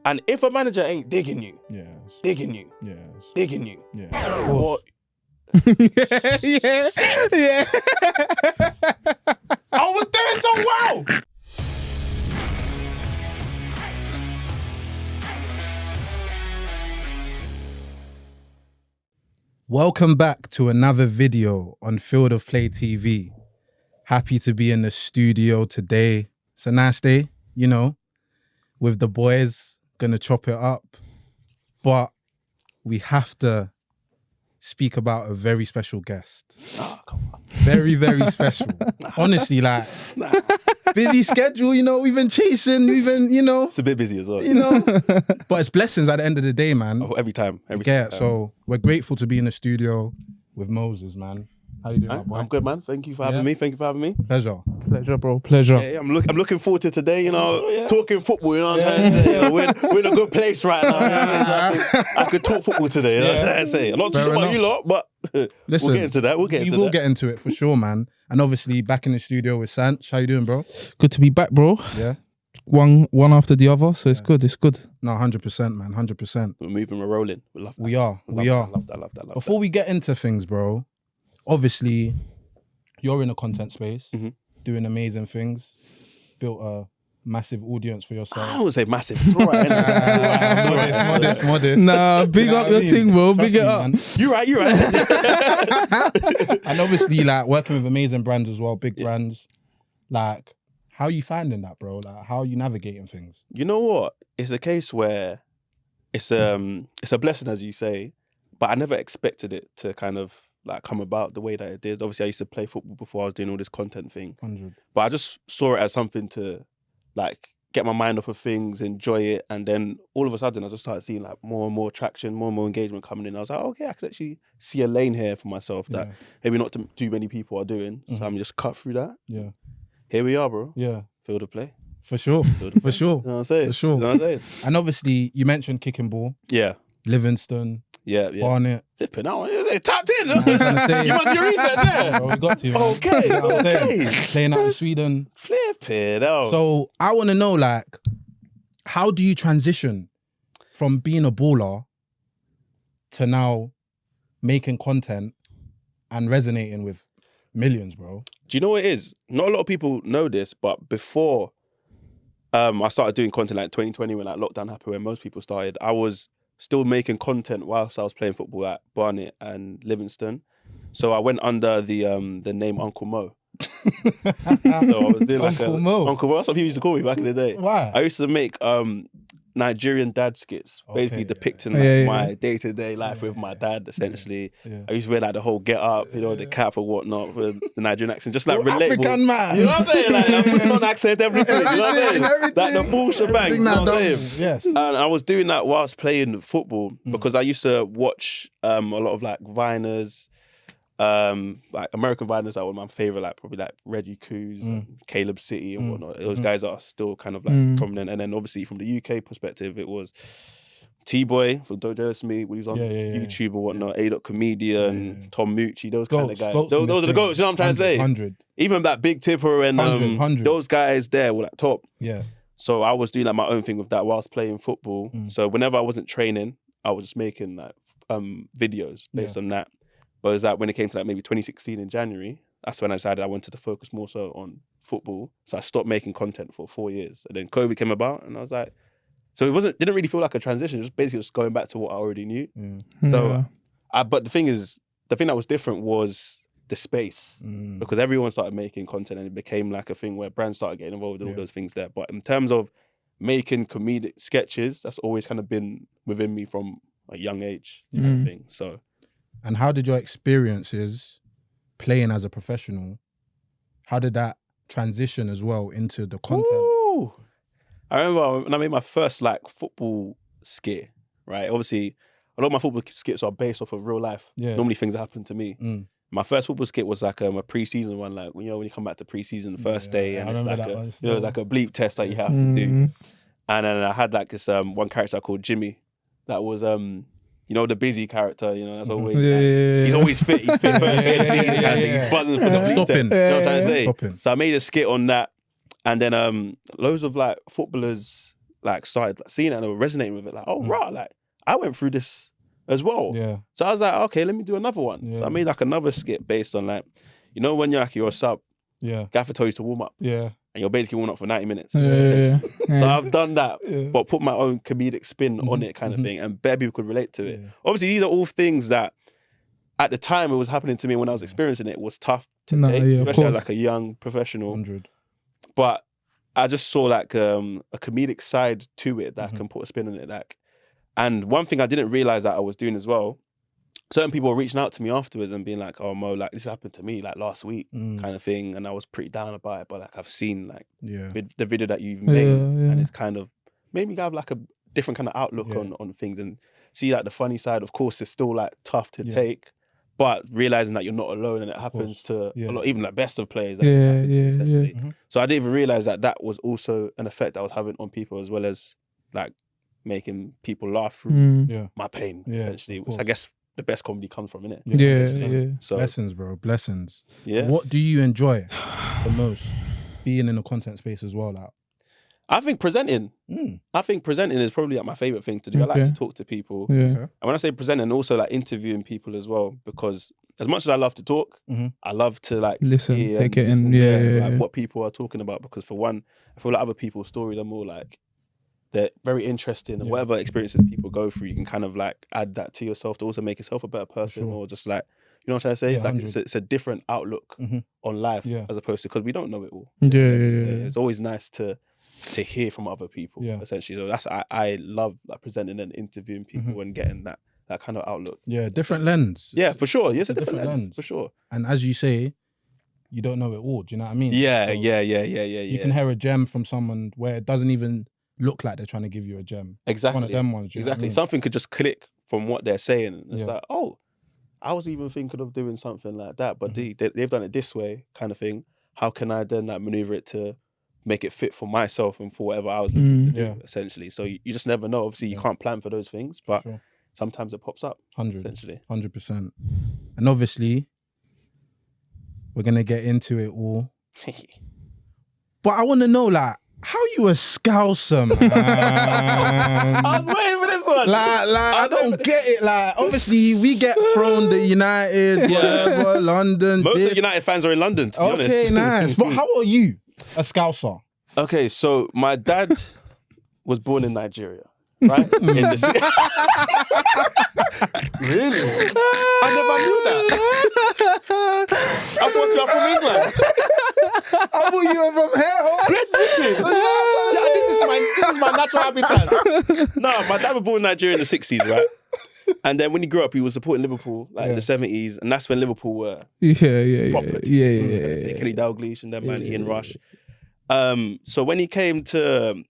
And if a manager ain't digging you, Yes. digging you, Yes. digging you, Yeah. what? yeah. I was doing so well. Welcome back to another video on Field of Play TV. Happy to be in the studio today. It's a nice day, you know, with the boys, gonna chop it up. But we have to speak about a very special guest. Oh, come on. Very, very special. Honestly, like, busy schedule, you know, we've been chasing, you know. It's a bit busy as well. You know, but it's blessings at the end of the day, man. Oh, every time. So we're grateful to be in the studio with Moses, man. How you doing, my boy? I'm good, man. Thank you for having me. Thank you for having me. Pleasure. Pleasure, bro. Pleasure. Yeah, I'm looking forward to today, you know, talking football, you know what I'm trying to say? You know, we're in a good place right now. You know what I mean? I could talk football today, you know what I'm trying to say? I'm not too Fair sure about enough. you lot, but Listen, we'll get into that. We will get into it for sure, man. And obviously back in the studio with Sanch. How you doing, bro? Good to be back, bro. Yeah. One after the other, so it's good. It's good. No, 100%, man. 100%. We're moving, we're rolling. We love that. We are. I love that. Before we get into things, bro, obviously you're in a content space, doing amazing things, built a massive audience for yourself. I wouldn't say massive. It's all right. It's all right. Modest. Nah, big You know up what your I mean? thing, bro. Trust Big it me, up. man. You're right. And obviously, like, working with amazing brands as well, big brands. Like, how are you finding that, bro? Like, how are you navigating things? You know what? It's a case where it's a blessing, as you say, but I never expected it to kind of like come about the way that it did. Obviously, I used to play football before I was doing all this content thing, 100. but I just saw it as something to like get my mind off of things, enjoy it, and then all of a sudden I just started seeing like more and more traction, more and more engagement coming in. I was like, okay, I could actually see a lane here for myself that maybe not too many people are doing. So I'm just cut through that. Yeah. Here we are, bro. Yeah. Field of play. For sure. For sure. You know what I'm saying? For sure. You know what I'm saying? And obviously, you mentioned kicking ball, Yeah. Livingston, Yeah. Barnet. Flipping out. It's tapped in. I was gonna say- You want to do your research, yeah? Bro, we got to. Man. Okay, You know what I'm saying? okay. Playing out in Sweden. Flipping out. So I want to know, like, how do you transition from being a baller to now making content and resonating with millions, bro? Do you know what it is? Not a lot of people know this, but before I started doing content like 2020 when like lockdown happened, when most people started, I was still making content whilst I was playing football at Barnet and Livingston. So I went under the name Uncle Mo. So I was doing like Uncle Mo. Uncle Mo. That's what people used to call me back in the day. Why? I used to make Nigerian dad skits, basically Okay, depicting yeah. like, my day-to-day life with my dad, essentially. Yeah. I used to wear like the whole get up, you know, the cap or whatnot, with the Nigerian accent, just like relatable. African man. You know what I'm saying? Like I'm putting on accent, everything. You know what I'm saying? Everything. Like the full shebang. You know what I'm saying? Yes. And I was doing that whilst playing football because I used to watch a lot of like Viners, like American Viners are one of my favorite, like probably like Reggie Coos, and Caleb City and whatnot. Those guys are still kind of like prominent. And then obviously from the UK perspective, it was T-Boy from Don't Jealous Me, when he was on YouTube or whatnot, A.Comedian, Tom Mucci, those kind of guys. Those are the goats, you know what I'm trying to say? 100. Even that Big Tipper and 100. those guys there were like top. Yeah. So I was doing like my own thing with that whilst playing football. So whenever I wasn't training, I was just making like videos based on that. But it was like when it came to like maybe 2016 in January, that's when I decided I wanted to focus more so on football. So I stopped making content for 4 years. And then COVID came about and I was like, so it didn't really feel like a transition, just basically just going back to what I already knew. So, but the thing that was different was the space, because everyone started making content and it became like a thing where brands started getting involved in all those things there. But in terms of making comedic sketches, that's always kind of been within me from a young age kind of thing. So. And how did your experiences playing as a professional, how did that transition as well into the content? Ooh. I remember when I made my first like football skit, right? Obviously, a lot of my football skits are based off of real life. Yeah. Normally things that happen to me. My first football skit was like a pre-season one, like when you come back to pre-season the first day and it's like it's like a bleep test that you have to do. And then I had like this one character called Jimmy that was you know, the busy character, you know, that's always he's always fit, he's fit for the season, he's buzzing for the bleep test. You know what I'm trying to say? So I made a skit on that, and then loads of like footballers like started seeing it and resonating with it. Like, oh, right, like I went through this as well. Yeah. So I was like, okay, let me do another one. Yeah. So I made like another skit based on like, you know, when you're a sub, Yeah. Gaffer told you to warm up. Yeah. And you're basically warming up for 90 minutes. Yeah. So I've done that, Yeah. but put my own comedic spin on it kind of thing. And bare people could relate to it. Yeah. Obviously, these are all things that at the time it was happening to me when I was experiencing it. It was tough to take, yeah, especially as like a young professional. 100. But I just saw like a comedic side to it that I can put a spin on it. Like, and one thing I didn't realize that I was doing as well, certain people were reaching out to me afterwards and being like, oh, Mo, like this happened to me like last week kind of thing. And I was pretty down about it, but like I've seen like the video that you've made and it's kind of made me have like a different kind of outlook on things and see like the funny side. Of course, it's still like tough to take, but realizing that you're not alone and it happens to a lot, even like best of players. So I didn't even realize that that was also an effect that I was having on people as well as like making people laugh through my pain, essentially, which I guess the best comedy comes from, innit? Yeah. So Blessings, bro. Blessings. Yeah. What do you enjoy the most being in the content space as well? Like, I think presenting. I think presenting is probably like my favorite thing to do. I like to talk to people. And when I say presenting, also like interviewing people as well, because as much as I love to talk, I love to like listen, take it in. Like what people are talking about. Because for one, I feel like other people's stories are more like they're very interesting, and whatever experiences people go through, you can kind of like add that to yourself to also make yourself a better person, or just like, you know what I'm trying to say? It's like it's a different outlook on life as opposed to, because we don't know it all. It's always nice to hear from other people, essentially. So that's I love like presenting and interviewing people and getting that kind of outlook. Yeah, different lens. Yeah, for sure. Yes, a different lens, for sure. And as you say, you don't know it all. Do you know what I mean? Yeah, so You can hear a gem from someone where it doesn't even look like they're trying to give you a gem. Exactly. One of them ones. Exactly. Something could just click from what they're saying. It's like, oh, I was even thinking of doing something like that, but they've done it this way, kind of thing. How can I then like maneuver it to make it fit for myself and for whatever I was looking to do, essentially? So you just never know. Obviously, you can't plan for those things, but sometimes it pops up. 100%. And obviously, we're gonna get into it all. But I want to know, like, how you a Scouser, man? I was waiting for this one. Like, I don't get it. Like, obviously, we get thrown the United, whatever, London. Most of the United fans are in London, to be honest. Okay, nice. But how are you a Scouser? Okay, so my dad was born in Nigeria, right? In the city. Really? I never knew that. I thought you were from England. I thought you were from here. Listen. Yeah, this is my natural habitat. No, my dad was born in Nigeria in the 60s, right? And then when he grew up, he was supporting Liverpool, like in the 70s, and that's when Liverpool were proper. Kenny Dalglish and then Ian Rush. So when he came to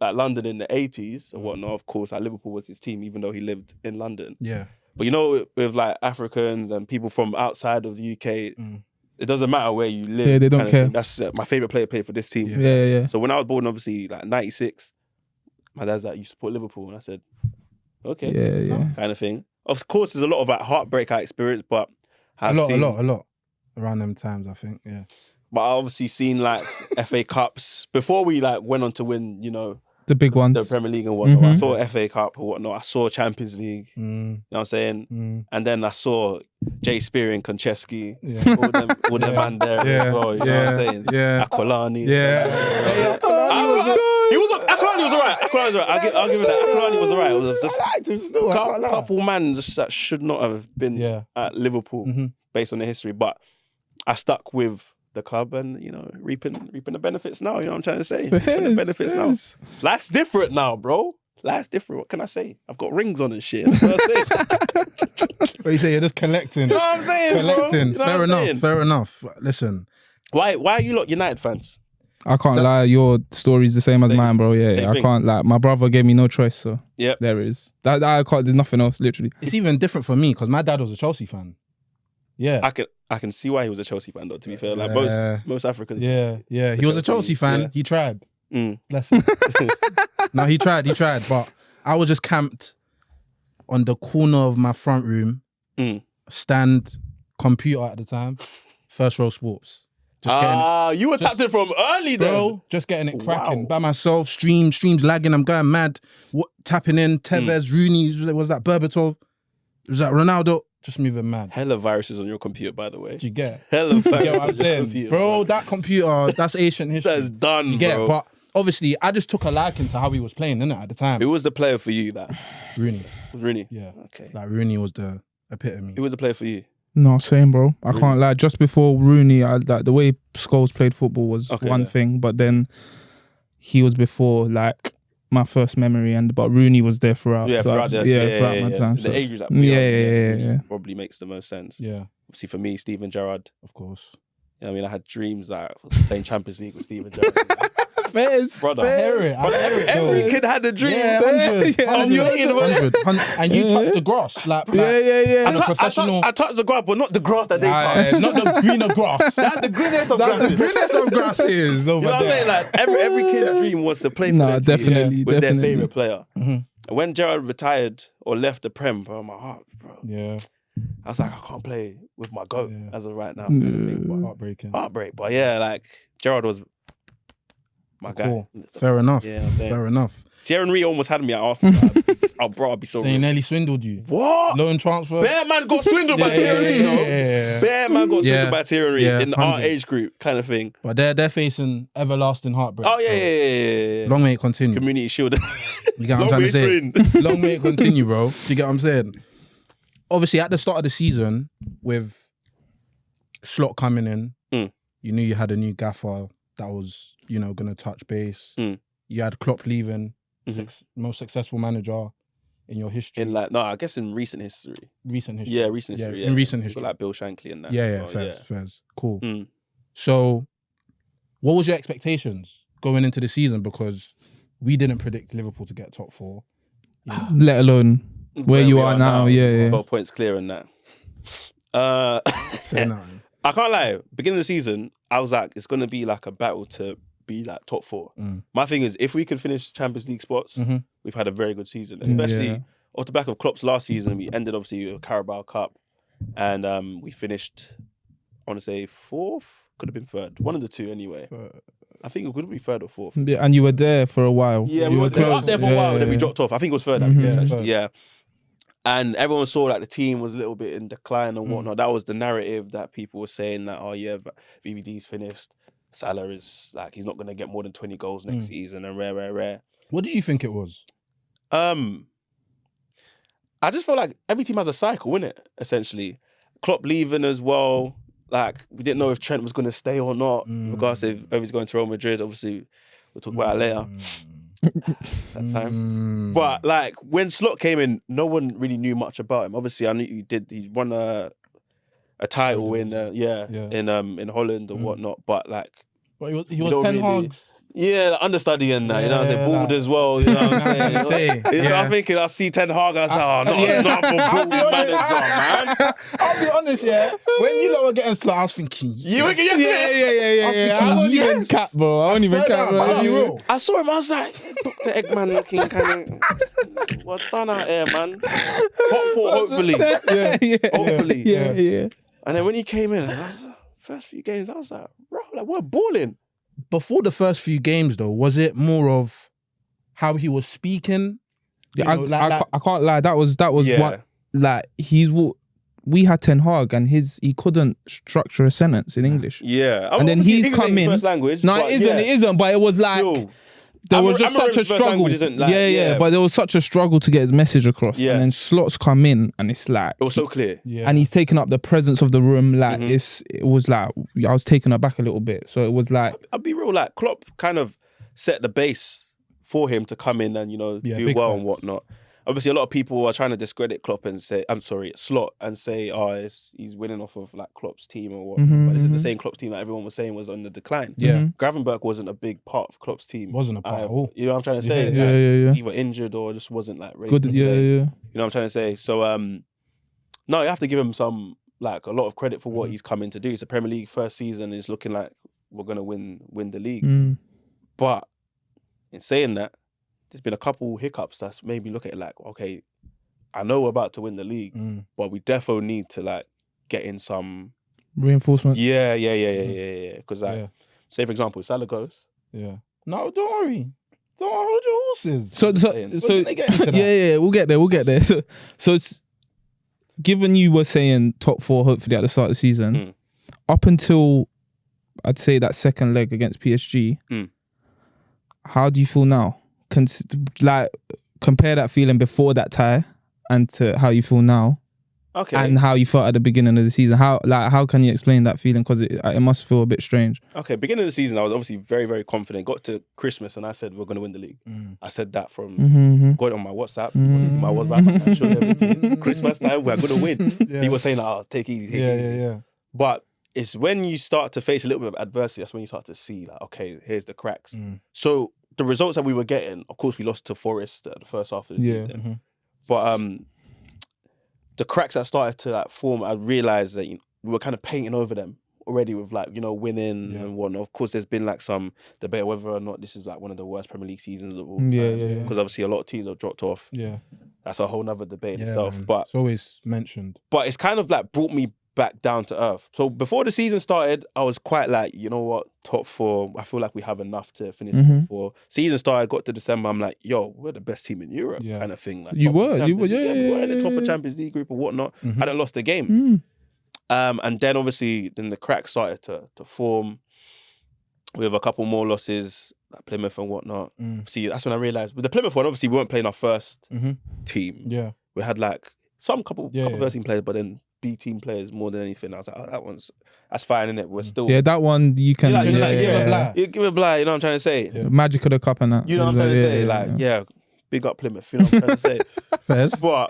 like London in the 80s and whatnot, of course, like Liverpool was his team, even though he lived in London. Yeah. But you know, with like Africans and people from outside of the UK, it doesn't matter where you live. Yeah, they don't care. That's my favourite player played for this team. Yeah. So when I was born, obviously, like 96, my dad's like, you support Liverpool? And I said, okay. Yeah. Kind of thing. Of course, there's a lot of like heartbreak I experienced, but a lot. Around them times, I think, yeah. But I obviously seen like FA Cups before we like went on to win, you know, the big ones, the Premier League and whatnot. I saw FA Cup or whatnot. I saw Champions League. You know what I'm saying? And then I saw Jay Spear and Konchesky. All them man there as well. You know what I'm saying? Aquilani. Aquilani was alright. I'll give it that. Aquilani was alright. It was just a couple man just that should not have been at Liverpool based on the history. But I stuck with the club and, you know, reaping the benefits now. You know what I'm trying to say? Reaping the benefits now. Life's different now, bro. Life's different. What can I say? I've got rings on and shit. That's what I'm saying. What you say? You're just collecting. You know what I'm saying, collecting. Bro? You know Fair enough. Listen. Why are you lot United fans? I can't lie, your story's the same as mine, bro. Yeah, I can't lie. My brother gave me no choice, so there it is. That I can't. There's nothing else, literally. It's even different for me because my dad was a Chelsea fan. Yeah, I can see why he was a Chelsea fan, though. To be fair, like most Africans. Yeah. He was a Chelsea fan. Yeah. He tried. Bless him. No, he tried. But I was just camped on the corner of my front room, stand, computer at the time, First Row Sports. You were tapped in from early, then. Bro, just getting it cracking by myself. Streams lagging. I'm going mad. Tapping in Tevez, Rooney. Was that Berbatov? Was that Ronaldo? Just moving mad. Hella viruses on your computer, by the way. Do you get? Hella viruses. You get what I'm saying, computer, bro? That computer, that's ancient history. That's done, you get bro. It? But obviously, I just took a liking to how he was playing, innit, at the time. Who was the player for you? That Rooney. Was Rooney? Yeah. Okay. Like Rooney was the epitome. Who was the player for you? No, same, bro. I can't lie. Just before Rooney, like the way Scholes played football was one thing, but then he was before like my first memory, but Rooney was there throughout. Yeah, so throughout my time. The age that yeah. Probably makes the most sense. Yeah. Obviously for me, Steven Gerrard. Of course. Yeah, I mean, I had dreams that I was playing Champions League with Steven Gerrard. Brother, every kid had a dream. Yeah, 100. And you touched the grass. Like, yeah. I touched the grass, but not the grass that they touched. Not the greener grass. That's the greenest of grasses. The greenest of grasses over you know what I'm saying? Like, every kid's dream was to play for their team, with their favourite player. Mm-hmm. When Gerrard retired or left the Prem, bro, my heart, bro. Yeah. I was like, I can't play with my GOAT as of right now. Heartbreaking. Heartbreak. But yeah, like, Gerrard was my guy. Fair enough. Yeah, fair enough. Thierry Henry almost had me at Arsenal. Bro, I'd be so. So he nearly swindled you. What? Loan transfer. Bear man got swindled by Thierry Henry. Bear man got swindled by Thierry Henry in our age group, kind of thing. But they're facing everlasting heartbreak. Oh yeah. Long may it continue. Community Shield. You get what I'm trying to say? Long may it continue, bro. Do you get what I'm saying? Obviously, at the start of the season, with Slot coming in, you knew you had a new gaffer that was, going to touch base. You had Klopp leaving, most successful manager in your history. I guess in recent history. Yeah, recent history. In recent history. Like Bill Shankly and that. Yeah, fairs. Cool. So, what was your expectations going into the season? Because we didn't predict Liverpool to get top 4. Let alone where you are now. Yeah. 12 points clear in that. Say nothing. I can't lie. Beginning of the season, I was like, it's going to be like a battle to be like top 4. My thing is, if we can finish Champions League spots, we've had a very good season. Especially off the back of Klopp's last season, we ended obviously with Carabao Cup, and we finished, I want to say 4th, could have been 3rd, one of the two anyway. I think it could be 3rd or 4th. Yeah, and you were there for a while. Yeah, we were up there for a while, then we dropped off. I think it was 3rd. Yeah. And everyone saw that the team was a little bit in decline and whatnot. That was the narrative that people were saying that, VVD's finished. Salah is like, he's not going to get more than 20 goals next season and rare. What do you think it was? I just feel like every team has a cycle, innit? Essentially. Klopp leaving as well. Like, we didn't know if Trent was going to stay or not, regardless if he's going to Real Madrid. Obviously, we'll talk about it later. That time. But like when Slot came in, no one really knew much about him. Obviously, I knew he won a title in Holland or whatnot. But like, he was 10 Hag's. Yeah, the understudy and that, you know what I'm saying? Bald as well, you know what I'm saying? I'm thinking, I see 10 Hag, I say, not for bald manager, man. I'll be honest, when you lot were getting Slot, I was thinking, Yeah. I won't even cap, bro. I won't even cap, bro. I'll be real. I saw him, I was like, Dr. Eggman looking kind of, what's done out here, man? Hot for, hopefully. Hopefully. Yeah. And then when he came in, first few games, I was like, bro, like, we're balling. Before the first few games, though, was it more of how he was speaking? Yeah, I can't lie. That was what, like, we had Ten Hag and he couldn't structure a sentence in English. Yeah. And then he's come in. First language, no, it isn't. But it was like, there was just such a struggle. But there was such a struggle to get his message across. Yeah. And then Slot's come in and it's like, it was so clear. Yeah. And he's taken up the presence of the room. Like it was like, I was taken aback a little bit. So it was like, I'll be real, like Klopp kind of set the base for him to come in and, do well and whatnot. Obviously, a lot of people are trying to discredit Klopp and say, Slot, and say, he's winning off of like Klopp's team or what. But this is the same Klopp's team that everyone was saying was on the decline. Yeah. Gravenberch wasn't a big part of Klopp's team. Wasn't a part at all. You know what I'm trying to say? Yeah. Either injured or just wasn't like ready good. to play. You know what I'm trying to say? So, no, you have to give him a lot of credit for what he's coming to do. It's a Premier League first season. It's looking like we're going to win the league. But in saying that, there's been a couple hiccups that's made me look at it like, okay, I know we're about to win the league, but we defo need to like get in some Reinforcement. Yeah. Because say for example, Salah goes. Yeah. No, don't worry. Don't hold your horses. So When they get into that? yeah, we'll get there. So it's given you were saying top 4 hopefully at the start of the season, up until I'd say that second leg against PSG. How do you feel now? Compare that feeling before that tie and to how you feel now. Okay. And how you felt at the beginning of the season. How can you explain that feeling? Because it must feel a bit strange. Okay, beginning of the season, I was obviously very, very confident. Got to Christmas and I said we're going to win the league. I said that from got it on my WhatsApp. My WhatsApp, I showed everything. Christmas time, we're going to win. People were saying, take easy. Yeah. But it's when you start to face a little bit of adversity, that's when you start to see, like, okay, here's the cracks. So the results that we were getting, of course, we lost to Forest at the first half of the season. But the cracks that started to form, I realised that we were kind of painting over them already with winning and whatnot. Of course, there's been some debate whether or not this is one of the worst Premier League seasons of all time. Because obviously a lot of teams have dropped off. Yeah, that's a whole nother debate in itself. Man. But it's always mentioned. But it's kind of brought me back down to earth. So before the season started, I was quite you know what, top 4. I feel like we have enough to finish top 4. Season started, got to December. I'm like, yo, we're the best team in Europe, kind of thing. You were, we were in the top of Champions League group or whatnot. Hadn't lost a game. And then obviously, the cracks started to form with a couple more losses, like Plymouth and whatnot. See, that's when I realised with the Plymouth one, obviously we weren't playing our first team. Yeah, we had some couple first team players, but then B team players more than anything. I was like, that's fine, innit? We're still that one you can you give a blah, you know what I'm trying to say? Magic of the cup and that. You know what I'm trying to say? Big up Plymouth, you know what I'm trying to say? Fairs. But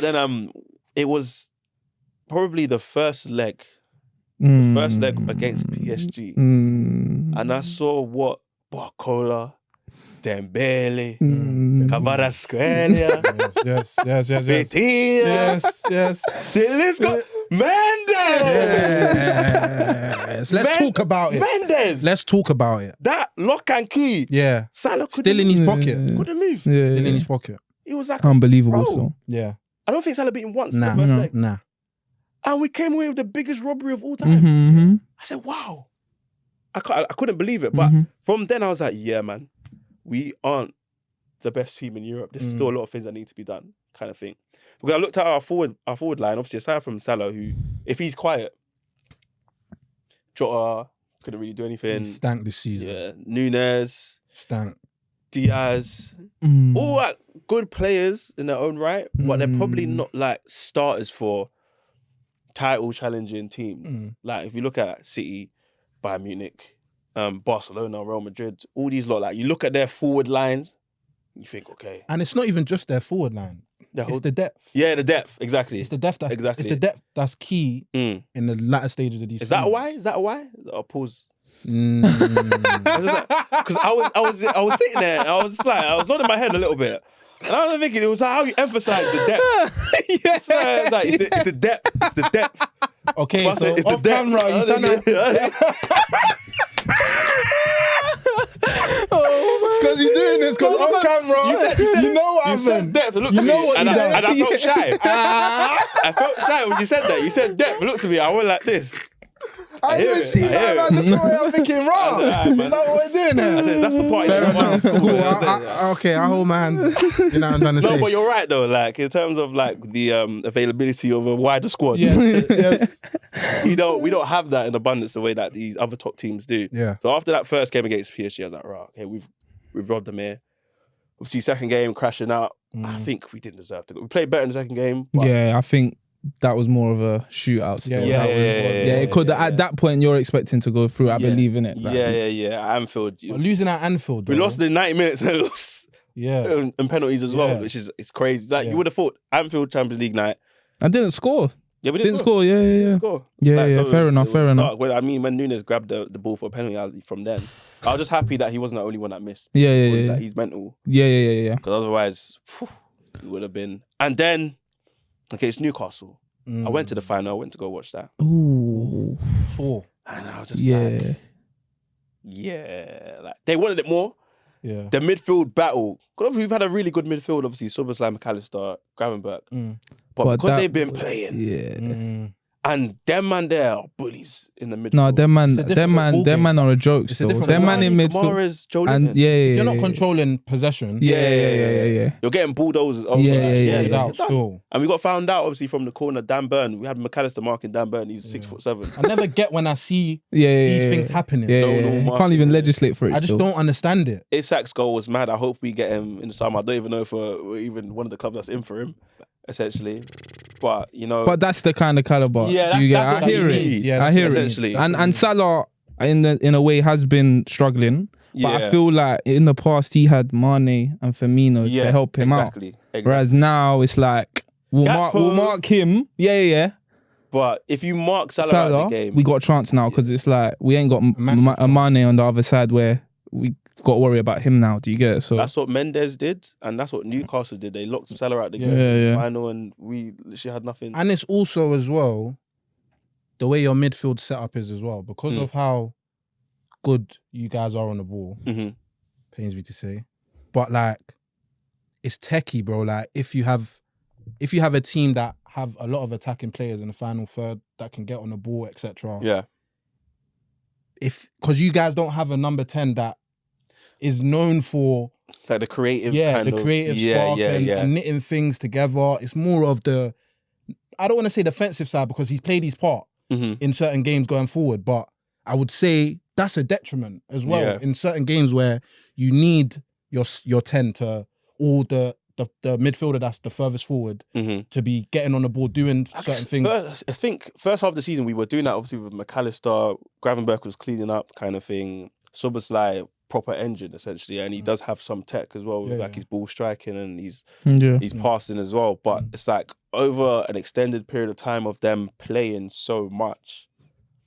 then it was probably the first leg against PSG. And I saw what Barcola, Dembele, Kvaratskhelia, yes. Vitinha, yes. The list got Mendes. Let's talk about it. Mendes. Let's talk about it. That lock and key. Yeah. Salah still in his pocket. Couldn't move. Still in his pocket. It was unbelievable. Bro. So. Yeah. I don't think Salah beat him once. Nah. The first leg. Nah. And we came away with the biggest robbery of all time. I said, wow. I couldn't believe it. But from then I was like, yeah, man, we aren't the best team in Europe. There's still a lot of things that need to be done, kind of thing. Because I looked at our forward line, obviously aside from Salah, who, if he's quiet, Jota couldn't really do anything. He stank this season. Yeah, Nunes. Stank. Diaz. All good players in their own right, but they're probably not starters for title challenging teams. Like if you look at City, Bayern Munich, Barcelona, Real Madrid, all these lot, you look at their forward lines, you think, okay. And it's not even just their forward line. It's the depth. Yeah, the depth, exactly. It's the depth that's key in the latter stages of these. Is that why? I'll pause. Mm. Because I was sitting there and I was just I was nodding my head a little bit. And I was thinking, it was how you emphasize the depth. It's the depth. It's the depth. Okay, but so it's off camera, you sound like... Because he's doing this, because on camera, you know what happened. Depth, look you at know me, what and he does. I felt shy. I felt shy when you said that. You said depth, look to me, I went like this. I even see that, man. Look at I'm thinking, wrong. Is that what we're doing here? That's the part. Fair enough. Cool. Okay, I hold my hand. You know what I'm trying to say. No, but you're right though. In terms of the availability of a wider squad, yes. we don't have that in abundance the way that these other top teams do. Yeah. So after that first game against PSG, I was like, right, okay, we've robbed them here. Obviously, second game crashing out. I think we didn't deserve to go. We played better in the second game. Yeah, I think that was more of a shootout. At that point, you're expecting to go through. I believe in it. Anfield. Losing at Anfield. We lost in 90 minutes and penalties as well, which is crazy. You would have thought Anfield Champions League night. And didn't score. Yeah, we didn't score. Yeah. Fair enough. I mean, when Nunes grabbed the ball for a penalty from then, I was just happy that he wasn't the only one that missed. Yeah. He's mental. Yeah. Because otherwise, it would have been. And then, okay, it's Newcastle. I went to the final. I went to go watch that. Ooh. And I was just they wanted it more. Yeah. The midfield battle. Because we've had a really good midfield, obviously. Soboslai, McAllister, Gravenberch. But because they've been playing. And them man there are bullies in the midfield. No, them man are a joke. It's a Still, different them man ball. in midfield. Kamara's, Joe And Linton. If you're not controlling possession, Yeah. You're getting bulldozers. Over Yeah. without still. And we got found out obviously from the corner. Dan Burn. We had McAllister marking Dan Burn. He's 6'7". I never get when I see Yeah. these things happening. Yeah. Zonal You can't even marking. legislate for it. I just still. don't understand it. Isak's goal was mad. I hope we get him in the summer. I don't even know if we're even one of the clubs that's in for him, essentially. But you know, But that's the kind of caliber. Yeah, you get. that's I what hear you it. need. Yeah, I hear it. essentially. And Salah in a way has been struggling. But Yeah. I feel like in the past he had Mane and Firmino to help him out. Exactly. Whereas now it's like we'll Gakpo. mark him. Yeah. But if you mark Salah out of the game, we got a chance now because it's like we ain't got massive a Mane on the other side where we got to worry about him now. Do you get it? So that's what Mendes did, and that's what Newcastle did. They locked Salah out of the game Yeah. final, and we literally had nothing. And it's also as well the way your midfield setup is as well, because of how good you guys are on the ball. Mhm. Pains me to say, but like it's techie, bro. Like if you have a team that have a lot of attacking players in the final third that can get on the ball, etc. Yeah. Because you guys don't have a number 10 that is known for Like the creative spark and knitting things together. It's more of the, I don't want to say defensive side because he's played his part in certain games going forward, but I would say that's a detriment as well in certain games where you need your 10 to, or the midfielder that's the furthest forward to be getting on the ball, doing certain things. I think first half of the season we were doing that obviously with McAllister. Gravenberch was cleaning up kind of thing. Soboslai proper engine essentially, and he does have some tech as well with his ball striking and he's passing as well. But it's like over an extended period of time of them playing so much.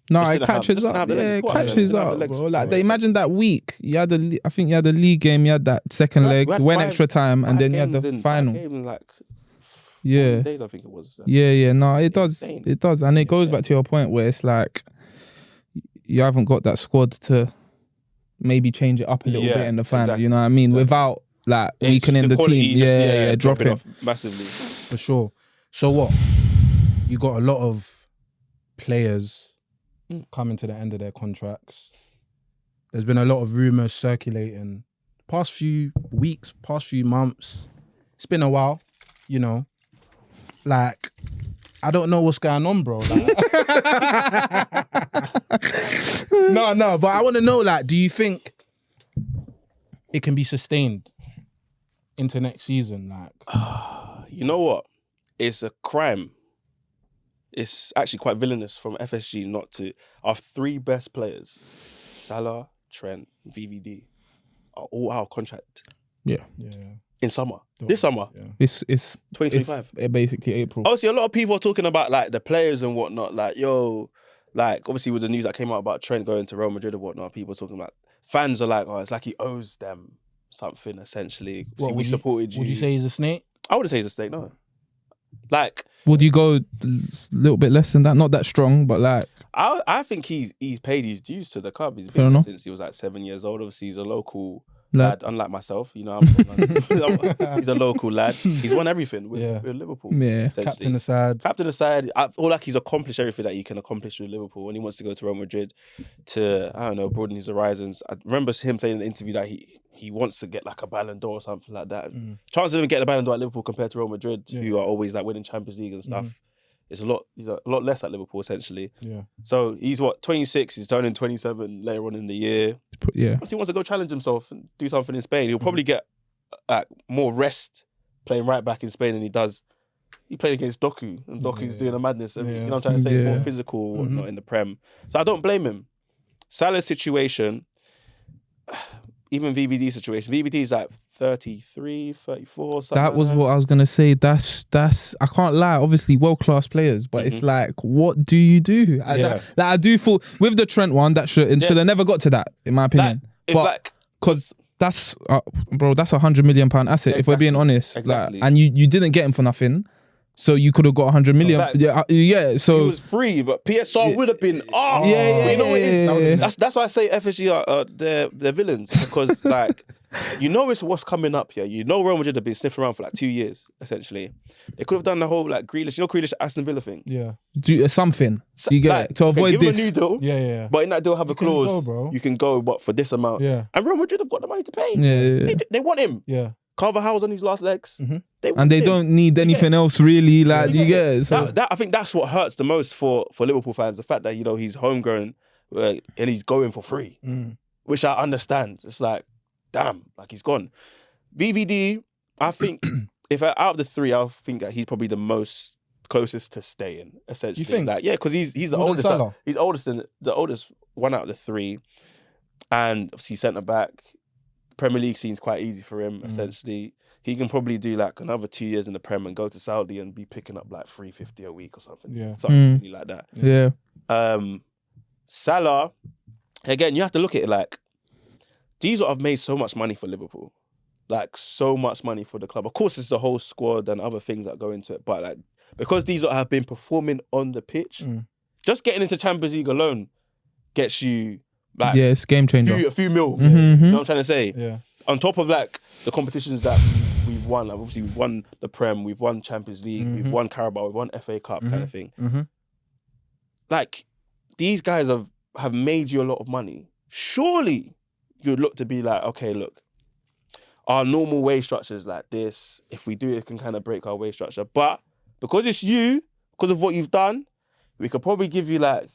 No, it catches up. Yeah, it catches up, bro. Like they imagine that week. You had I think you had the league game. You had that second leg, went extra time, and then you had the final. Days, I think it was. Yeah. No, it does. Insane. It does, and it goes back to your point where it's like you haven't got that squad to maybe change it up a little bit in the final. Exactly. You know what I mean? Without like weakening the team. Dropping off massively For sure. So what? You got a lot of players coming to the end of their contracts. There's been a lot of rumours circulating past few weeks, past few months. It's been a while, you know. Like, I don't know what's going on, bro. Like, no, but I want to know, like, do you think it can be sustained into next season? Like, you know what? It's a crime. It's actually quite villainous from FSG not to. Our three best players, Salah, Trent, VVD, are all out of contract. Yeah. In summer. This summer. Yeah. It's 2025. It's basically April. Obviously, a lot of people are talking about like the players and whatnot. Like, like obviously with the news that came out about Trent going to Real Madrid and whatnot, people are talking about, fans are like, oh, it's like he owes them something essentially. What, we supported you. Would you say he's a snake? I wouldn't say he's a snake, no. Like, would you go a little bit less than that? Not that strong, but like, I think he's paid his dues to the club. He's Fair been there enough. since he was like 7 years old. Obviously, he's a local Lad. lad, unlike myself. You know, he's a local lad. He's won everything with Liverpool. Yeah. essentially. Captain aside. I feel like he's accomplished everything that he can accomplish with Liverpool. When he wants to go to Real Madrid to, I don't know, broaden his horizons. I remember him saying in the interview that he wants to get like a Ballon d'Or or something like that. Chance of him getting a Ballon d'Or at Liverpool compared to Real Madrid, who are always like winning Champions League and stuff. He's a lot less at Liverpool essentially. Yeah. So he's 26, he's turning 27 later on in the year. Yeah. He wants to go challenge himself and do something in Spain. He'll probably get more rest playing right back in Spain than he does. He played against Doku, and Doku's doing a madness. You know what I'm trying to say? More physical or whatnot in the Prem. So I don't blame him. Salah's situation, even VVD's situation. VVD's like 33, 34, something That was like what I was gonna say. That's I can't lie. Obviously, world-class players, but it's like, what do you do? I do feel with the Trent one that should have never got to that, in my opinion. But because that's bro, that's £100 million asset. If we're being honest, Exactly. and you didn't get him for nothing. So you could have got 100 million. So he was free, but PSR would have been. You know what it is. That's why I say FSG are they're villains because like you know it's what's coming up here. You know Real Madrid have been sniffing around for like 2 years, essentially. They could have done the whole like Grealish, Grealish Aston Villa thing. Yeah. Do something. Do you get like, it? To avoid give this. him a new deal. Yeah. But in that deal have a clause. Go, bro. You can go, but for this amount. Yeah. And Real Madrid have got the money to pay. Yeah. They want him. Yeah. Carvajal's on his last legs. Mm-hmm. They don't need anything else really. Like, do you get it? So I think that's what hurts the most for Liverpool fans. The fact that, he's homegrown and he's going for free, which I understand. It's like, damn, like he's gone. VVD, I think if out of the three, I think that he's probably the most closest to staying. Essentially, you think? Like, yeah, because he's the More oldest. than Salah? He's the oldest one out of the three, and obviously centre back. Premier League seems quite easy for him. Essentially, he can probably do like another 2 years in the Prem and go to Saudi and be picking up like $350 a week or something. Yeah, something silly like that. Yeah. Salah, again, you have to look at it like these have made so much money for Liverpool, like so much money for the club. Of course, it's the whole squad and other things that go into it, but like because these have been performing on the pitch, just getting into Champions League alone gets you like it's game changer. a few mil. Mm-hmm. You know what I'm trying to say? Yeah. On top of like the competitions that we've won, like obviously we've won the Prem, we've won Champions League, we've won Carabao, we've won FA Cup kind of thing. Like these guys have made you a lot of money. Surely you'd look to be like, okay, look, our normal wage structure is like this. If we do it, can kind of break our wage structure. But because it's you, because of what you've done, we could probably give you like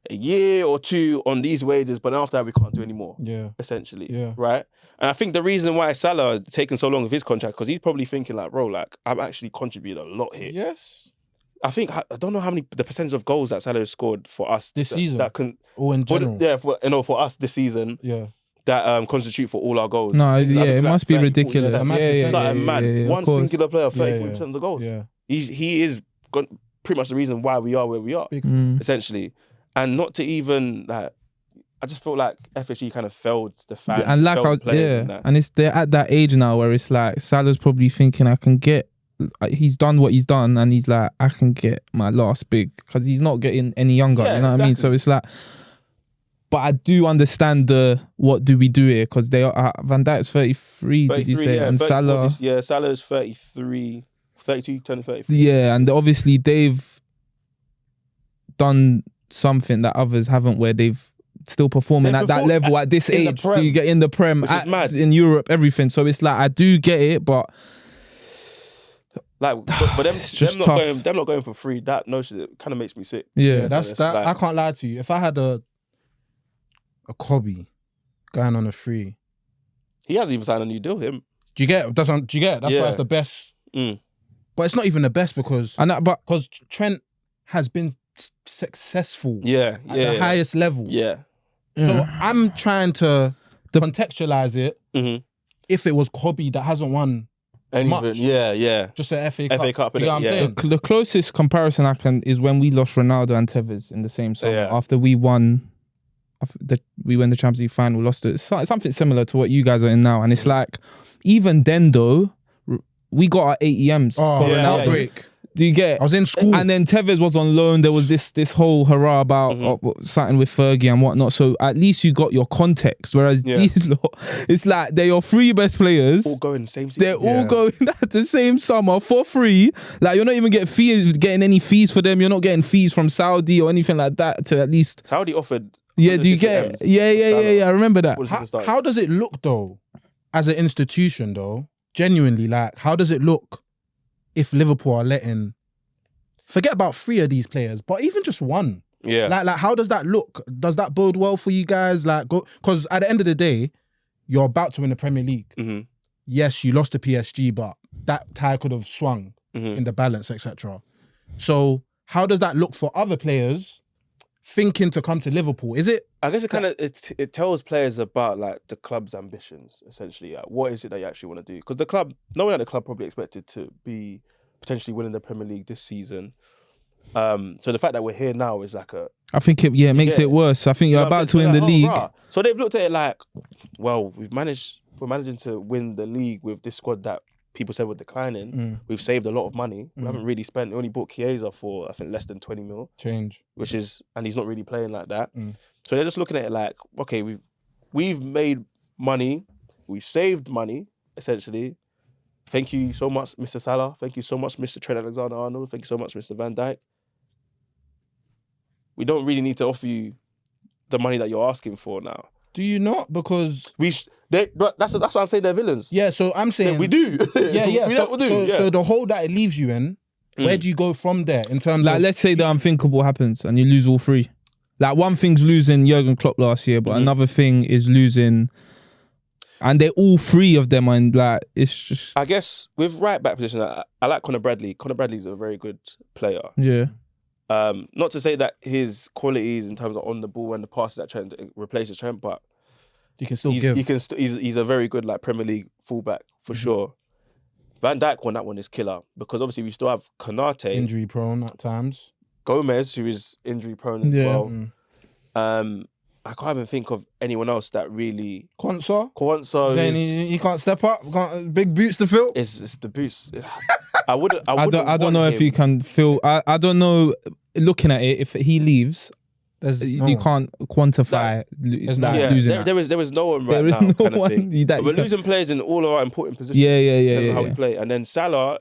a year or two on these wages, but after that we can't do any more. Yeah. Essentially. Yeah. Right? And I think the reason why Salah taken so long with his contract, because he's probably thinking like, bro, like I've actually contributed a lot here. Yes. I think, I don't know how many, the percentage of goals that Salah has scored for us This season? That can, Or in general? for us this season. Yeah. That constitute for all our goals. No, it must be 30, ridiculous. 40%. Yeah, It's like mad. One singular player, 30-40% of the goals. Yeah. He is pretty much the reason why we are where we are, essentially. And not to even like, I just feel like FSG kind of failed the fans. And like and they're at that age now where it's like Salah's probably thinking he's done what he's done, and he's like, I can get my last big, because he's not getting any younger. Yeah, you know what I mean? So it's like, but I do understand what do we do here, because they are Van Dijk's 33, did you say? Yeah, and Salah, Salah's 33, 32, turning 33. Yeah, and obviously they've done something that others haven't, where they've still performing at that level at this age. Do you get in the Prem, which is mad. In Europe, everything? So it's like, I do get it, but like, but them not going for free. That notion, it kind of makes me sick. Yeah, that's that. Like, I can't lie to you. If I had a Kobe going on a free, he hasn't even signed a new deal. Him. Do you get? That's why it's the best. But it's not even the best because Trent has been successful. At the highest level. Yeah. So I'm trying to contextualize it. If it was Kobe that hasn't won much, just an FA Cup. You know what I'm saying? The closest comparison I can is when we lost Ronaldo and Tevez in the same summer after we won. We won the Champions League final, lost it. It's something similar to what you guys are in now, and it's like, even then though, we got our AEMs for Ronaldo. Break. Do you get? I was in school, and then Tevez was on loan. There was this whole hurrah about something with Fergie and whatnot. So at least you got your context. Whereas these lot, it's like they're your three best players. All going the same season. They're all going at the same summer for free. Like, you're not even getting any fees for them. You're not getting fees from Saudi or anything like that to at least. Saudi offered. Yeah, do you get? Yeah. I remember that. How does it look though, as an institution though? Genuinely, like, how does it look if Liverpool are letting, forget about 3 of these players, but even just one? Yeah. Like how does that look? Does that bode well for you guys? Like, because at the end of the day, you're about to win the Premier League. Yes, you lost to PSG, but that tie could have swung in the balance, etc. So how does that look for other players thinking to come to Liverpool? Is it? I guess it kind of it tells players about like the club's ambitions, essentially. Like, what is it that you actually want to do? Because the club, no one at the club probably expected to be potentially winning the Premier League this season. So the fact that we're here now is like I think it makes it worse. I think you're about to win the league. Rah. So they've looked at it like, well, we're managing to win the league with this squad that people said were declining. We've saved a lot of money. We haven't really spent. We only bought Chiesa for, I think, less than 20 mil. Change. And he's not really playing like that. So they're just looking at it like, okay, we've made money. we've saved money, essentially. Thank you so much, Mr. Salah. Thank you so much, Mr. Trent Alexander-Arnold. Thank you so much, Mr. Van Dijk. We don't really need to offer you the money that you're asking for now. Do you not? Because that's what I'm saying. They're villains. yeah, so I'm saying We do. Yeah. we do. So the hole that it leaves you in, where do you go from there in terms Like, of let's say the unthinkable happens and you lose all three. Like, one thing's losing Jurgen Klopp last year, but another thing is losing, and they're all three of them, and like, it's just. I guess with right back position, I like Conor Bradley. Conor Bradley's a very good player. Yeah. Not to say that his qualities in terms of on the ball and the passes that Trent replaces Trent, but you can still give. He's a very good like Premier League fullback for sure. Van Dijk on that one is killer because obviously we still have Konate, Injury prone at times. Gomez, who is injury prone as well. I can't even think of anyone else that really. Quansah he can't step up. Big boots to fill. It's the boost. I don't know if you can feel. I don't know. Looking at it, if he leaves, you can't quantify losing. There was no one right now. Kind of thing. We're losing players in all of our important positions. Yeah. How we play, and then Salah,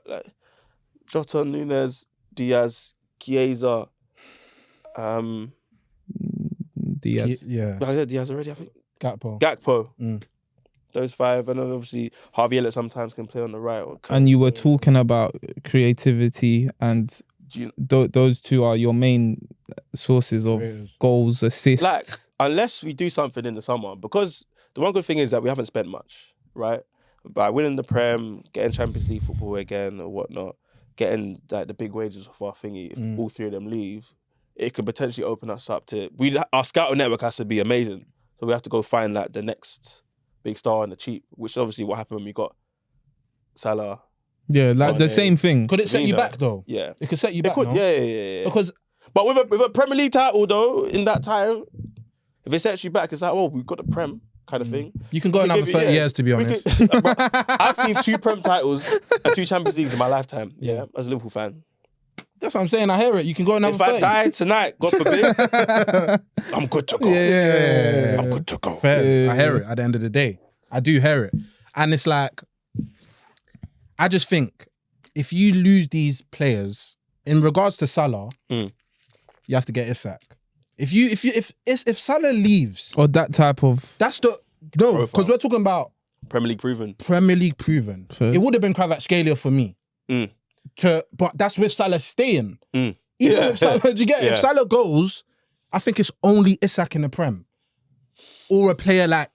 Jota, Nunez, Diaz, Chiesa, Diaz. I said Diaz already. I think Gakpo. Those five, and then obviously Harvey Elliott sometimes can play on the right. And you were talking about creativity, and those two are your main sources of goals, assists. Like, unless we do something in the summer, because the one good thing is that we haven't spent much, right? By winning the Prem, getting Champions League football again or whatnot, getting like the big wages of our thingy, if all three of them leave, it could potentially open us up to. Our scouting network has to be amazing, so we have to go find like the next big star on the cheap, which is obviously what happened when we got Salah. Yeah, like the same thing. Could it set you back though? Yeah, it could set you back. It could, no? Yeah. Because, but with a Premier League title though, in that time, if it sets you back, it's like, oh, we've got the Prem kind of thing. You can go another 30 years, to be honest. I've seen 2 Prem titles and 2 Champions Leagues in my lifetime. Yeah, as a Liverpool fan. That's what I'm saying. I hear it. You can go another 30. If I die tonight, God forbid, I'm good to go. Yeah. I'm good to go. Fair. I hear it at the end of the day. I do hear it. And it's like, I just think if you lose these players, in regards to Salah, you have to get Isak. If Salah leaves, or that type of, that's the because we're talking about Premier League proven. Fair. It would have been Kvaratskhelia for me. But that's with Salah staying. Even if Salah, do you get it? If Salah goes, I think it's only Isak in the Prem, or a player like,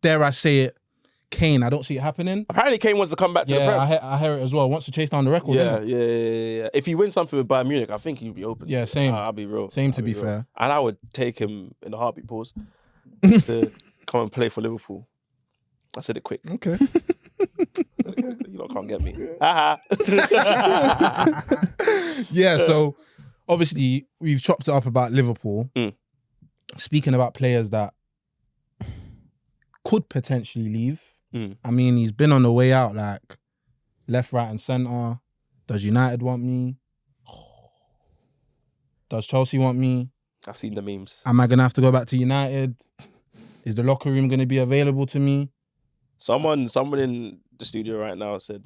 dare I say it, Kane. I don't see it happening. Apparently, Kane wants to come back to the Prem. I hear it as well. Wants to chase down the record. Yeah. If he wins something with Bayern Munich, I think he'd be open. Yeah, same. I'll be real. Same to be fair. And I would take him in a heartbeat, pause, to come and play for Liverpool. I said it quick. Okay. You lot can't get me. Yeah, so obviously we've chopped it up about Liverpool. Speaking about players that could potentially leave. I mean, he's been on the way out, like left, right, and centre. Does United want me? Does Chelsea want me? I've seen the memes. Am I gonna have to go back to United? Is the locker room gonna be available to me? Someone in the studio right now said,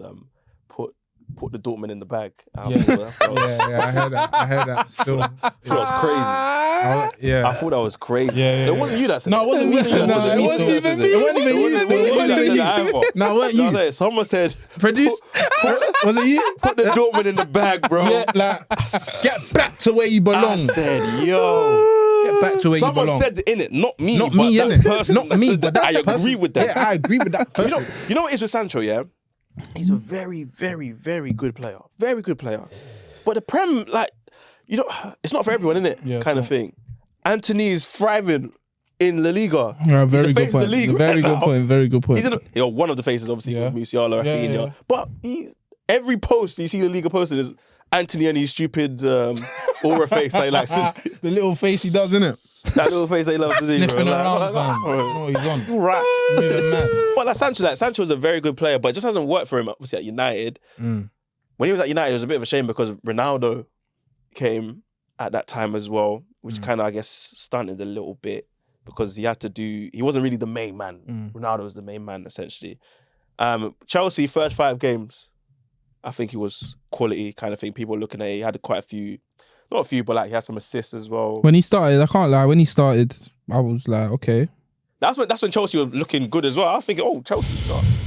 put the Dortmund in the bag. I heard that. Still, I thought that was crazy. I thought that was crazy. It wasn't you that said it. No, it wasn't me. It wasn't even me. It wasn't even you. No, it wasn't you. Someone said, produce. Was it you? Put the Dortmund in the bag, bro. Yeah, like, get back to where you belong. I said, yo. Get back to where you belong. Someone said in it, not me. Not me, innit? Not me, but that I agree with that. Yeah, I agree with that person. You know what it is with Sancho, yeah? He's a very, very, very good player. Very good player. But the Prem, like, it's not for everyone, innit? Yeah, kind of thing. Anthony is thriving in La Liga. Very good point. Very good point. He's one of the faces, obviously, with Musiala, Rafinha. Yeah. But every post you see La Liga posted is Anthony and his stupid aura face. Like the little face he does, innit? That little face they love to see, sniffing bro. around, oh, he's on. Rats. Moving mad. But like Sancho is a very good player, but it just hasn't worked for him, obviously, at United. When he was at United, it was a bit of a shame because Ronaldo came at that time as well, which kind of, I guess, stunted a little bit. because he wasn't really the main man. Ronaldo was the main man, essentially. Chelsea, first 5 games, I think he was quality kind of thing. People were looking at it. He had quite a few, not a few, but like he had some assists as well. When he started, I can't lie, when he started, I was like, okay. That's when Chelsea were looking good as well. I was thinking, oh, Chelsea.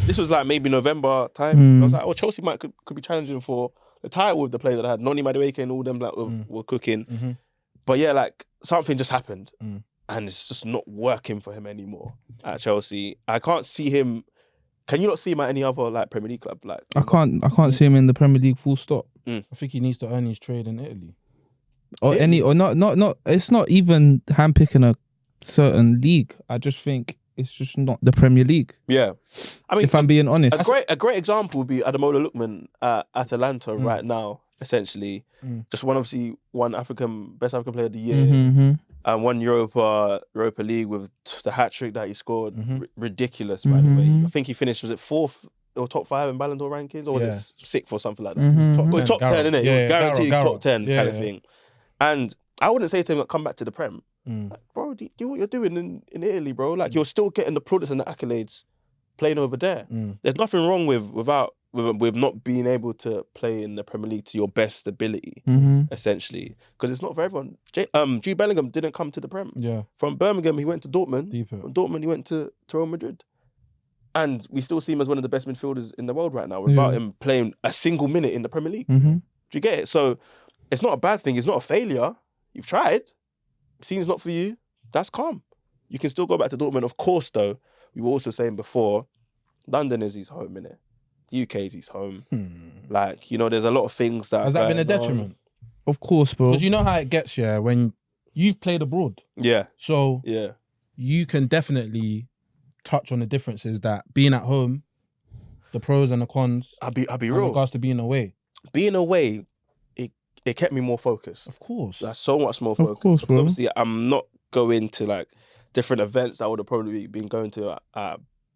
This was like maybe November time. I was like, oh, Chelsea could be challenging for the title with the players that had Noni Madueke and all them like were cooking. But yeah, like something just happened, and it's just not working for him anymore at Chelsea. I can't see him. Can you not see him at any other like Premier League club? Like I can't see him in the Premier League. Full stop. I think he needs to earn his trade in Italy. Or not. It's not even handpicking a certain league. I just think it's just not the Premier League. Yeah, I mean, if I'm being honest, a great example would be Ademola Lookman at Atalanta right now. Essentially, just one best African player of the year, and one Europa League with the hat trick that he scored. Ridiculous, by the way. I think he finished, was it 4th or top 5 in Ballon d'Or rankings, or was it 6th or something like that? Top 10, top 10, innit? Yeah, Guaranteed Garrett. top 10 kind of thing. And I wouldn't say to him, like, come back to the Prem. Like, bro, do what you're doing in Italy, bro. Like, you're still getting the plaudits and the accolades playing over there. There's nothing wrong with not being able to play in the Premier League to your best ability, essentially. Because it's not for everyone. Jude Bellingham didn't come to the Prem. Yeah. From Birmingham, he went to Dortmund. Deeper. From Dortmund, he went to Real Madrid. And we still see him as one of the best midfielders in the world right now without him playing a single minute in the Premier League. Do you get it? So it's not a bad thing. It's not a failure. You've tried. Seen it's not for you. That's calm. You can still go back to Dortmund. Of course, though, we were also saying before, London is his home, innit? The UK is his home. Like, you know, there's a lot of things that... Has that been a detriment? Of course, bro. Because you know how it gets, when you've played abroad. Yeah. So yeah, you can definitely touch on the differences that being at home, the pros and the cons. I'll be in real. regards to being away. Being away, it kept me more focused. Of course. Like, so much more focused. Of course, bro. Obviously, I'm not going to like different events I would have probably been going to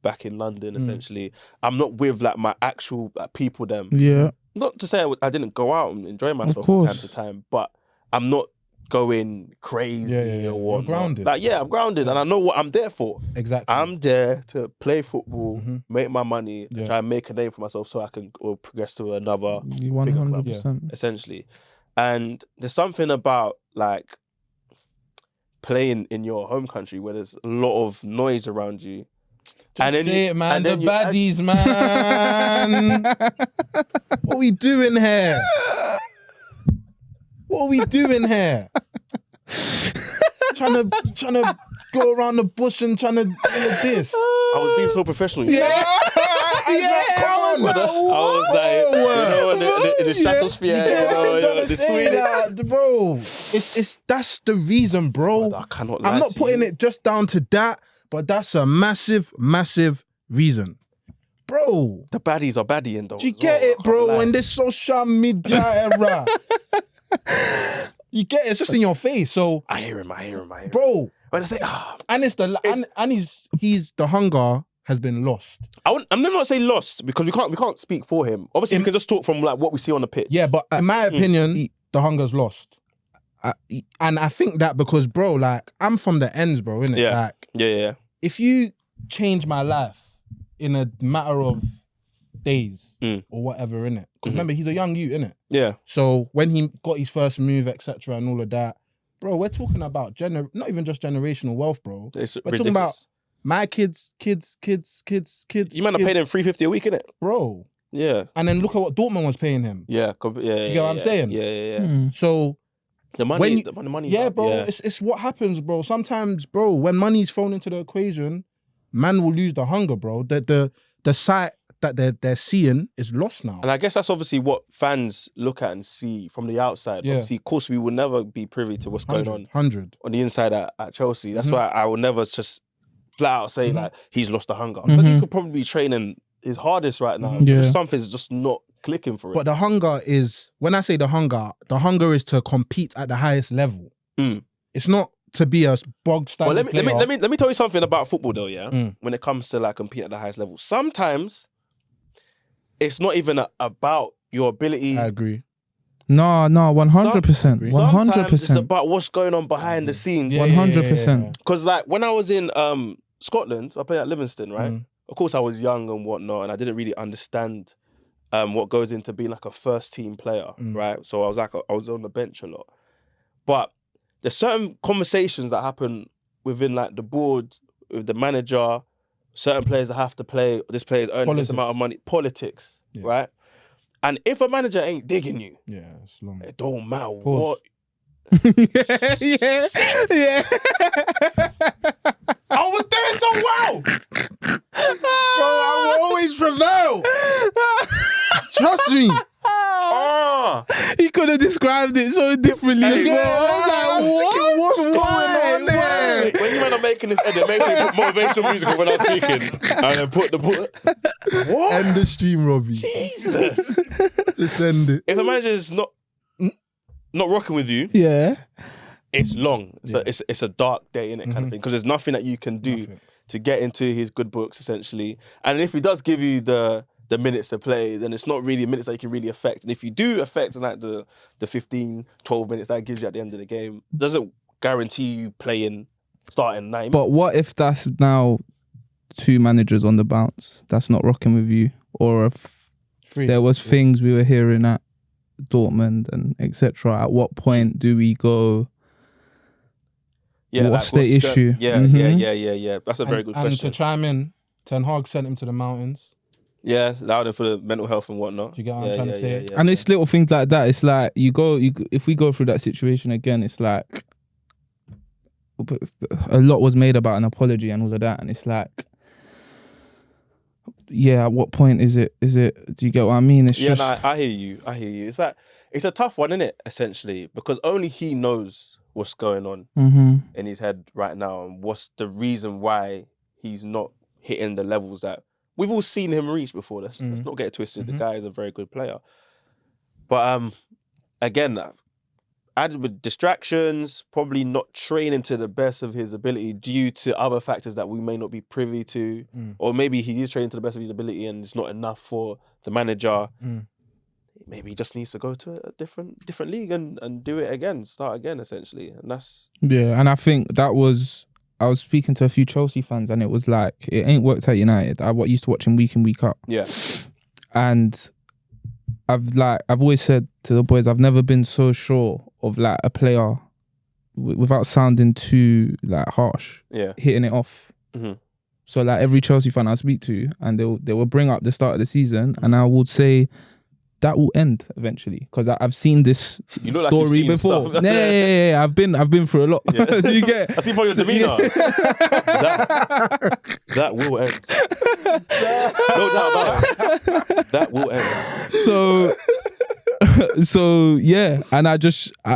back in London, essentially. I'm not with like my actual people them. Yeah. Not to say I didn't go out and enjoy myself from time to time, but I'm not going crazy or whatnot. You're grounded. Like, I'm grounded and I know what I'm there for. Exactly. I'm there to play football, make my money, try and make a name for myself so I can progress to another 100%. Essentially. And there's something about like playing in your home country where there's a lot of noise around you. Say it, man. The baddies, man. What are we doing here? What are we doing here? trying to go around the bush and trying to do this. I was being so professional. Come on. I was like, in the stratosphere, the Sweden. Bro, it's that's the reason, bro. I cannot lie I'm not to putting you. it just down to that, but that's a massive, massive reason. Bro. The baddies are baddieing though. Do you get it, bro? In this social media era. You get it, it's just in your face. So I hear him. Bro. When I say, and he's the hunger has been lost. I'm never not say lost because we can't speak for him. Obviously, we can just talk from like what we see on the pitch. Yeah, but in my opinion, the hunger's lost. And I think that because, bro, like, I'm from the ends, bro, innit? Yeah. Like, Yeah. if you change my life in a matter of days or whatever, innit? Because remember, he's a young youth, innit? Yeah. So when he got his first move, etc., and all of that, bro, we're talking about not even just generational wealth, bro. It's we're ridiculous. talking about my kids. You might have paid him $350 a week, innit? Bro. Yeah. And then look at what Dortmund was paying him. Yeah. Do you get what I'm saying? Yeah. So the money. The money. Yeah, bro. Yeah. It's what happens, bro. Sometimes, bro, when money's thrown into the equation, man will lose the hunger, bro. The sight that they're seeing is lost now. And I guess that's obviously what fans look at and see from the outside. Yeah. Obviously, of course, we will never be privy to what's going on 100 on the inside at Chelsea. That's why I will never just flat out say like he's lost the hunger. But he could probably be training his hardest right now. Just something's just not clicking for him. But the hunger is, when I say the hunger is to compete at the highest level. It's not to be a bog standard player. Let me tell you something about football though, yeah? When it comes to like competing at the highest level. Sometimes it's not even about your ability. I agree. No, 100%. Sometimes it's 100%. about what's going on behind the scenes. 100%. Because like when I was in Scotland, I played at Livingston, right? Of course, I was young and whatnot, and I didn't really understand what goes into being like a first team player, right? So I was on the bench a lot. But there's certain conversations that happen within like the board, with the manager, certain players that have to play, this player's earning this amount of money, politics, right? And if a manager ain't digging you, it's long. It don't matter what. yeah. I was doing so well. Bro, I will always prevail. Trust me. He could have described it so differently. I was like, what's going on there? When you man are making this edit, make sure you put motivational music on when I'm speaking. And then put what? End the stream, Robbie. Jesus. Just end it. If a manager is not rocking with you, it's long. So it's a dark day, innit, kind of thing. Because there's nothing that you can do to get into his good books, essentially. And if he does give you the minutes to play, then it's not really minutes that you can really affect. And if you do affect like the 15, 12 minutes that gives you at the end of the game, doesn't guarantee you playing starting 9 minutes. But what if that's now 2 managers on the bounce that's not rocking with you? Or if there was things we were hearing at Dortmund and etc. At what point do we go? What's the issue? Yeah. That's a very good question. And to chime in, Ten Hag sent him to the mountains. Yeah, allowed him for the mental health and whatnot. Do you get what I'm trying to say? And it's little things like that. It's like if we go through that situation again, it's like a lot was made about an apology and all of that, and it's like, at what point is it? Do you get what I mean? It's just... I hear you. It's like, it's a tough one, isn't it? Essentially, because only he knows what's going on in his head right now, and what's the reason why he's not hitting the levels that we've all seen him reach before. Let's not get it twisted. The guy is a very good player, but again, added with distractions, probably not training to the best of his ability due to other factors that we may not be privy to, or maybe he is training to the best of his ability and it's not enough for the manager. Maybe he just needs to go to a different league and do it again, start again, essentially. And that's... Yeah, and I think that was... I was speaking to a few Chelsea fans and it was like, it ain't worked at United. I used to watch him week in, week out. Yeah. And I've always said to the boys, I've never been so sure of like a player without sounding too like harsh, hitting it off. So like every Chelsea fan I speak to, and they will bring up the start of the season, and I would say that will end eventually because I've seen this story before. Yeah, I've been through a lot. Yeah. You get? I see from your demeanor. that will end. No doubt about it. That will end. So yeah, and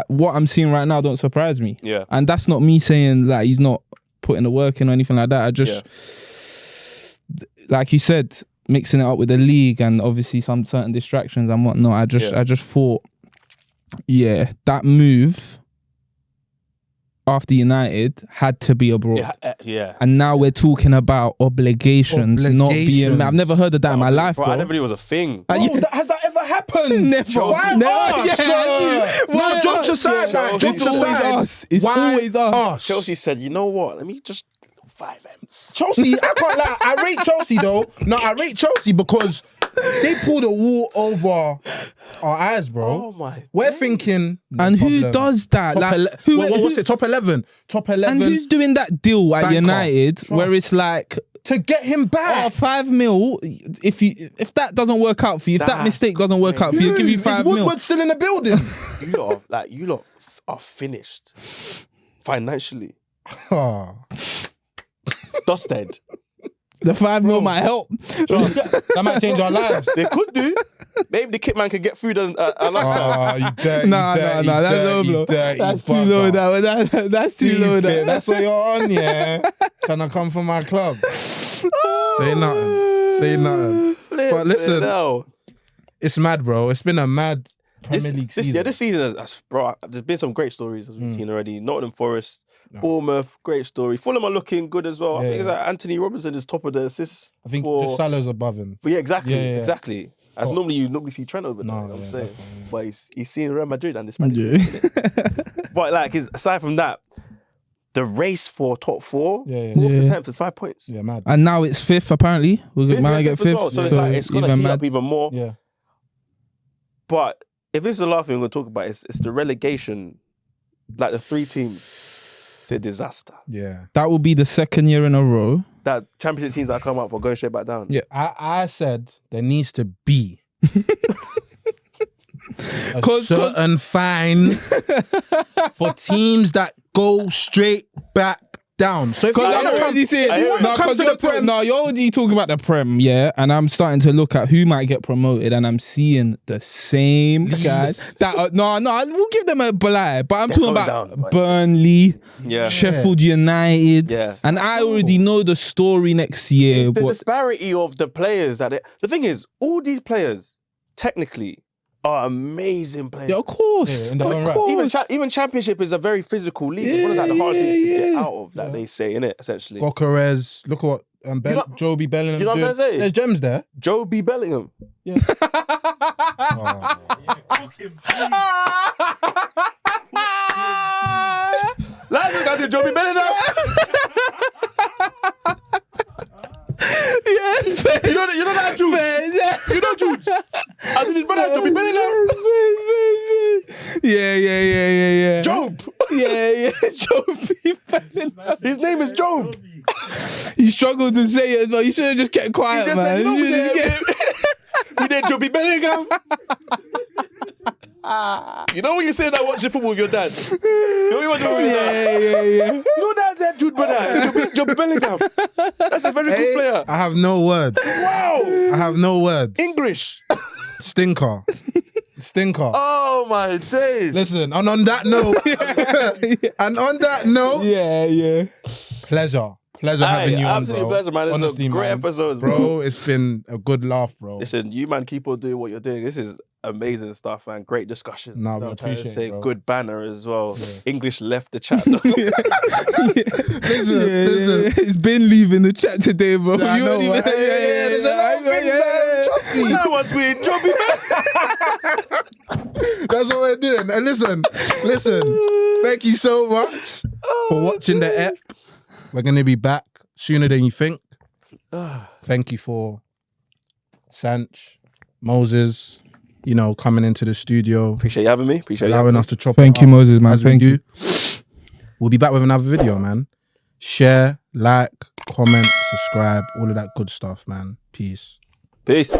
what I'm seeing right now don't surprise me. Yeah, and that's not me saying like he's not putting the work in or anything like that. I just, like you said, mixing it up with the league and obviously some certain distractions and whatnot. I just thought, that move after United had to be abroad. Yeah. And now we're talking about obligations. Not being... I've never heard of that in my life, bro. I never knew it was a thing. Has that ever happened? Never. No, jokes aside, man. Jokes aside. It's always us. Chelsea said, you know what? Let me just 5 M's. Chelsea, I can't lie. I rate Chelsea though. No, I rate Chelsea because they pulled a wall over our eyes, bro. Oh my! We're thinking, and who does that? What's it? Top 11. Top 11. And who's doing that deal at United where it's like to get him back? 5 mil. If that doesn't work out for you, if that mistake doesn't work out for you, give you 5 mil. Is Woodward still in the building? you lot are finished financially. Dusted. The 5 mil might help. That might change our lives. They could do. Maybe the kit man could get food and lunchtime. You dirty, nah, that's low blow. That's too low. That's too low. That's what you're on, yeah. Can I come from my club? Say nothing. But listen, it's mad, bro. It's been a mad Premier League season. This season, bro, there's been some great stories as we've seen already. Nottingham Forest Bournemouth, great story. Fulham are looking good as well. I Yeah, think it's like Anthony Robinson is top of the assists. I think for... just Salah's above him. But yeah, exactly, Yeah. exactly. As Top. normally you see Trent over there. No, You know what I'm yeah, saying, definitely. but he's seeing Real Madrid and this man. But like, aside from that, the race for top 4, 4th to 10th is 5 points. Yeah, mad. And now it's 5th, apparently. We're might get 5th. Well. So it's like it's gonna heat up even more. Yeah. But if this is the last thing we're gonna talk about, it's the relegation. Like the 3 teams, it's a disaster. Yeah. That will be the 2nd year in a row. That championship teams that come up are going straight back down. Yeah. I said there needs to be a 'Cause- certain fine for teams that go straight back down. So if you Because want I'm to already saying, come to the Prem, you're already talking about the Prem, yeah, and I'm starting to look at who might get promoted, and I'm seeing the same guys that are, we'll give them a belie, but I'm talking about down, right? Burnley, Yeah. Sheffield United, Yeah. and I already know the story next year. It's the but disparity of the players the thing is, all these players technically are amazing players. yeah, of course, Yeah, in their own of right. course. Even Championship is a very physical league. It's one of like, the hardest things to get out of, that they say, innit, essentially. Gokeres, look at what Joby Bellingham you know what I'm doing. trying to say? There's gems there. Joe B. Bellingham. Last week I did Joe B. Bellingham. You know that Jude? You know Jude? I did his brother Joe B. Bellingham. Yeah. Job. Yeah. Job. His name is Job. He struggled to say it as well. You should have just kept He quiet, just man. said, You we should've did, just we did Joe B. Bellingham. You know when you say that watching football with your dad? You know what you want to do with your dad? Yeah. You know that Jude brother, Joe B. Bellingham. That's a very good player. I have no words. Wow. I have no words. English. Stinker. Oh my days. Listen, and on that note, Yeah. pleasure having you on, absolute bro. pleasure, man. It's Honestly, a great man. episode, bro. It's been a good laugh, bro. Listen, you man, keep on doing what you're doing. This is amazing stuff, man. Great discussion. Nah, You know we what I'm trying to appreciate say? it, bro. Good banner as well. Yeah. English left the chat. Listen. He's been leaving the chat today, bro. Yeah, I You know, ain't even- right? There's a lot of things that That was with Joby. That's what we're doing. And listen, thank you so much for watching the ep. We're going to be back sooner than you think. Thank you for Sanch, Moses, coming into the studio, Appreciate you having me. Appreciate you allowing having us to chop Thank it you, up Moses, man. as we Thank do. you. We'll be back with another video, man. Share, like, comment, subscribe, all of that good stuff, man. Peace. me. Peace.